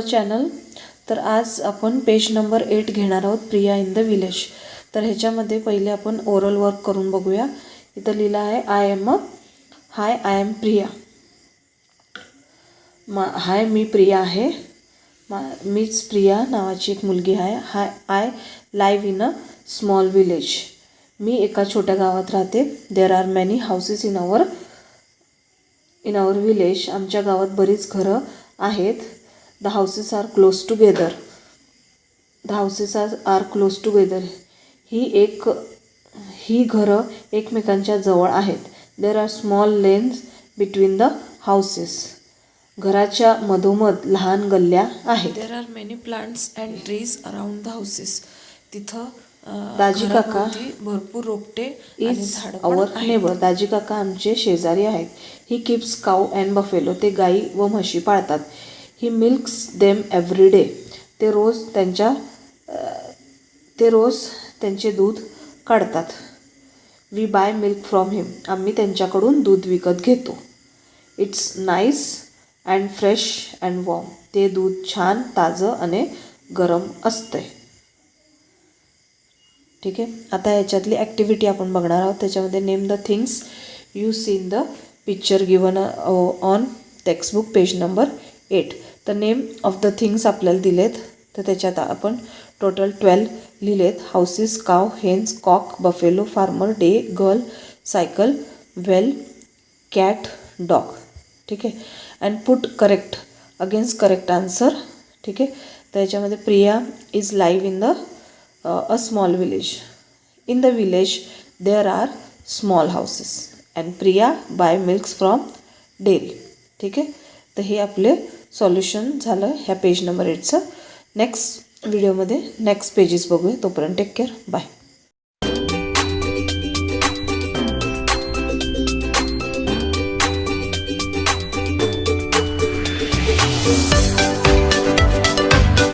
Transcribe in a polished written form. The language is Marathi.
Our channel. तर आज आपण पेज नंबर 8 घेणार आहोत, प्रिया इन द विलेज. तर ह्याच्यामध्ये पहिले आपण ओरल वर्क करून बघूया. इथं लिहिलं आहे hi I am Priya. Hi मी प्रिया आहे. मीच प्रिया नावाची एक मुलगी आहे. I live in a small village. मी एका छोट्या गावात राहते. There are many houses in our village. आमच्या गावात बरीच घरं आहेत. The houses are close together. ही घरं एकमेकांच्या जवळ आहेत. There are small lanes between the houses. घराच्या मधोमध लहान गल्ल्या आहेत. There are many plants and trees around the houses. तिथं दाजी काका भरपूर रोपटे आणि झाडं अवर नेबर. दाजी काका आमचे शेजारी आहेत. He keeps cow and buffalo. ते गाई व म्हशी पाळतात. He milks them every day. ते रोज त्यांचे दूध काढतात. We buy milk from him. आम्ही त्यांच्याकडून दूध विकत घेतो. It's nice and fresh and warm. ते दूध छान, ताजं आणि गरम असतंय. ठीक आहे. आता ह्याच्यातली ॲक्टिव्हिटी आपण बघणार आहोत. त्याच्यामध्ये name the things you see in the picture given on textbook page number 8. तर नेम ऑफ द थिंग्स आपल्याला दिलेत. तर त्याच्यात आपण टोटल 12 लिहिलेत. Houses, cow, hens, cock, buffalo, farmer, day, girl, cycle, well, cat, dog. ठीक आहे. And put correct against correct answer. ठीक आहे. तर याच्यामध्ये Priya is live in the a small village. In the village there are small houses and Priya buy milks from dairy. ठीक आहे. तर हे आपले सॉल्युशन झालं ह्या पेज नंबर 8चं. नेक्स्ट व्हिडिओमध्ये नेक्स्ट पेजेस बघूया. तोपर्यंत टेक केअर. बाय.